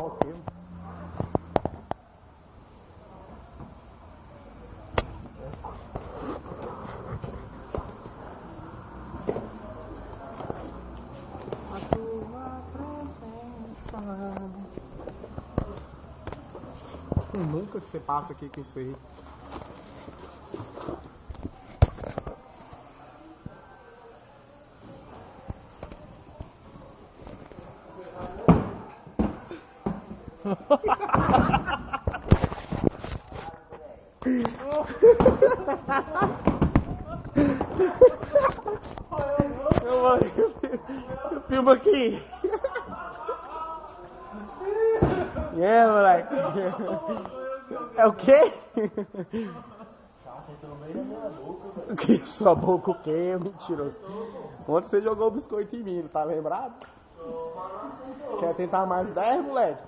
o filme. A tua presença. Nunca que você passa aqui com isso aí. Eu filmo aqui. Moleque. É o quê? Que sua boca o quê, mentiroso? Ontem você jogou o biscoito em mim, tá lembrado? Quer tentar mais 10, moleque?